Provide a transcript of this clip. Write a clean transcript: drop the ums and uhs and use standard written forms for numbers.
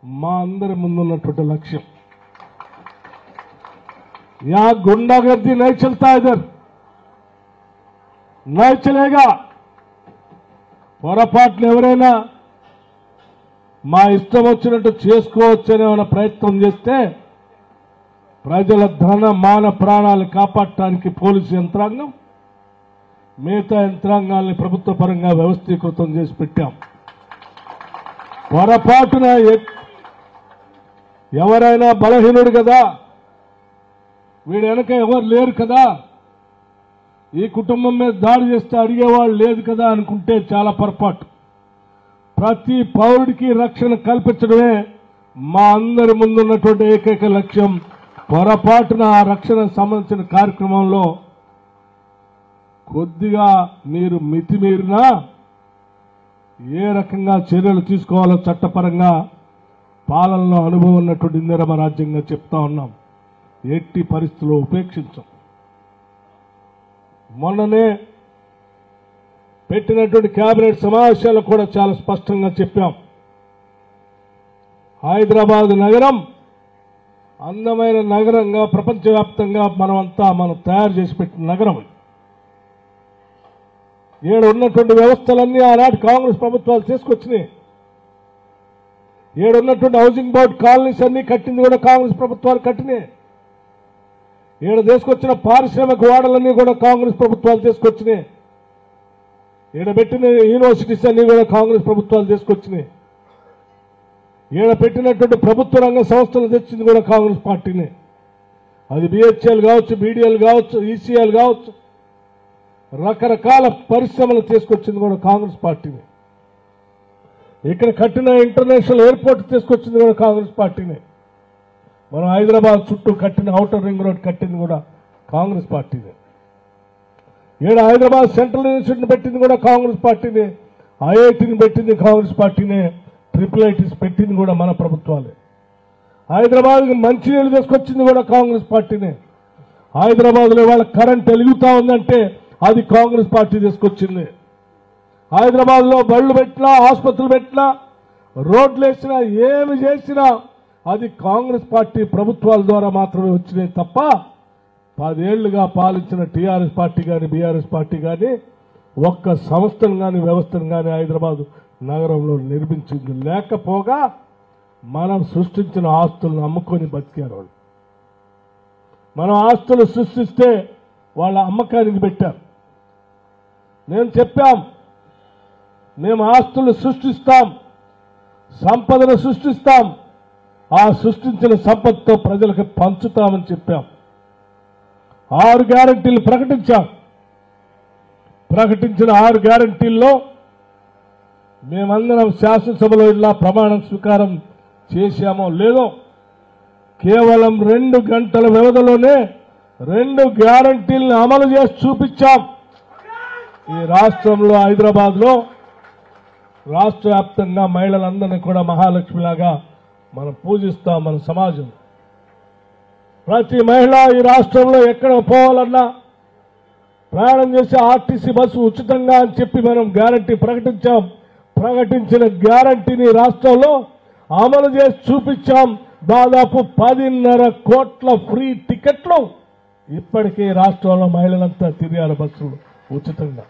మా అందరి ముందున్నటువంటి లక్ష్యం. या गुंडागर्दी नहीं चलता इधर, नहीं चलेगा. పొరపాటున ఎవరైనా మా ఇష్టం వచ్చినట్టు చేసుకోవచ్చనే ప్రయత్నం చేస్తే ప్రజల ధన మాన ప్రాణాలు కాపాడటానికి పోలీసు యంత్రాంగం మిగతా యంత్రాంగాల్ని ప్రభుత్వ పరంగా వ్యవస్థీకృతం చేసి పెట్టాం. పొరపాటున ఎవరైనా బలహీనుడు కదా, వీడు వెనక ఎవరు లేరు కదా, ఈ కుటుంబం మీద దాడి చేస్తే అడిగేవాళ్ళు లేదు కదా అనుకుంటే చాలా పొరపాటు. ప్రతి పౌరుడికి రక్షణ కల్పించడమే మా అందరి ముందున్నటువంటి ఏకైక లక్ష్యం. పొరపాటున ఆ రక్షణకు సంబంధించిన కార్యక్రమంలో కొద్దిగా మీరు మితిమీరినా ఏ రకంగా చర్యలు తీసుకోవాలో చట్టపరంగా పాలనలో అనుభవం ఉన్నటువంటి ఇందిరమ్మ రాజ్యంగా చెప్తా ఉన్నాం. ఎట్టి పరిస్థితుల్లో ఉపేక్షించం. మొన్ననే పెట్టినటువంటి కేబినెట్ సమావేశాలు కూడా చాలా స్పష్టంగా చెప్పాం. హైదరాబాద్ నగరం అందమైన నగరంగా ప్రపంచవ్యాప్తంగా మనం తయారు చేసి పెట్టిన నగరం. ఏడు ఉన్నటువంటి వ్యవస్థలన్నీ ఆనాటి కాంగ్రెస్ ప్రభుత్వాలు తీసుకొచ్చినాయి. ఏడున్నటువంటి హౌసింగ్ బోర్డు కాలనీస్ అన్ని కట్టింది కూడా కాంగ్రెస్ ప్రభుత్వాలు కట్టినాయి. ఏడు తీసుకొచ్చిన పారిశ్రామిక వాడలన్నీ కూడా కాంగ్రెస్ ప్రభుత్వాలు తీసుకొచ్చినాయి. ఈడ పెట్టిన యూనివర్సిటీస్ అన్ని కూడా కాంగ్రెస్ ప్రభుత్వాలు తీసుకొచ్చినాయి. ఈడ పెట్టినటువంటి ప్రభుత్వ రంగ సంస్థలు తెచ్చింది కూడా కాంగ్రెస్ పార్టీనే. అది బిహెచ్ఎల్ కావచ్చు, బీడీఎల్ కావచ్చు, ఈసీఎల్ కావచ్చు, రకరకాల పరిశ్రమలు తీసుకొచ్చింది కూడా కాంగ్రెస్ పార్టీనే. ఇక్కడ కట్టిన ఇంటర్నేషనల్ ఎయిర్పోర్ట్ తీసుకొచ్చింది కూడా కాంగ్రెస్ పార్టీనే. మనం హైదరాబాద్ చుట్టూ కట్టిన ఔటర్ రింగ్ రోడ్ కట్టింది కూడా కాంగ్రెస్ పార్టీనే. ఏడు హైదరాబాద్ సెంట్రల్ యూనివర్సిటీని పెట్టింది కూడా కాంగ్రెస్ పార్టీనే. ఐఐటీని పెట్టింది కాంగ్రెస్ పార్టీనే. ట్రిపుల్ ఐటీస్ పెట్టింది కూడా మన ప్రభుత్వాలే. హైదరాబాద్కి మంచినీళ్ళు తీసుకొచ్చింది కూడా కాంగ్రెస్ పార్టీనే. హైదరాబాద్లో వాళ్ళ కరెంట్ వెలుగుతా ఉందంటే అది కాంగ్రెస్ పార్టీ తీసుకొచ్చింది. హైదరాబాద్లో బళ్ళు పెట్టినా, ఆసుపత్రులు పెట్టినా, రోడ్లు వేసినా, ఏమి చేసినా అది కాంగ్రెస్ పార్టీ ప్రభుత్వాల ద్వారా మాత్రమే వచ్చినాయి తప్ప 10 ఏళ్లుగా పాలించిన టీఆర్ఎస్ పార్టీ కానీ బీఆర్ఎస్ పార్టీ కానీ ఒక్క సంస్థను కానీ వ్యవస్థను కానీ హైదరాబాద్ నగరంలో నిర్మించింది లేకపోగా మనం సృష్టించిన ఆస్తులను అమ్ముకొని బతికారు వాళ్ళు. మనం ఆస్తులు సృష్టిస్తే వాళ్ళ అమ్మకానికి పెట్టారు. నేను చెప్పాం, మేము ఆస్తులు సృష్టిస్తాం, సంపదను సృష్టిస్తాం, ఆ సృష్టించిన సంపదతో ప్రజలకు పంచుతామని చెప్పాం. 6 గ్యారంటీలు ప్రకటించాం. ప్రకటించిన 6 గ్యారంటీల్లో మేమందరం శాసనసభలో ఇలా ప్రమాణ స్వీకారం చేశామో లేదో కేవలం 2 గంటల వ్యవధిలోనే 2 గ్యారంటీలను అమలు చేసి చూపించాం. ఈ రాష్ట్రంలో హైదరాబాద్లో రాష్ట్ర వ్యాప్తంగా మహిళలందరినీ కూడా మహాలక్ష్మిలాగా మనం పూజిస్తాం. మన సమాజం ప్రతి మహిళ ఈ రాష్ట్రంలో ఎక్కడ పోవాలన్నా ప్రయాణం చేసే ఆర్టీసీ బస్సు ఉచితంగా అని చెప్పి మనం గ్యారంటీ ప్రకటించాం. ప్రకటించిన గ్యారంటీని రాష్ట్రంలో అమలు చేసి చూపించాం. దాదాపు 10.5 కోట్ల ఫ్రీ టికెట్లు ఇప్పటికీ రాష్ట్రంలో మహిళలంతా తిరిగారు బస్సులు ఉచితంగా.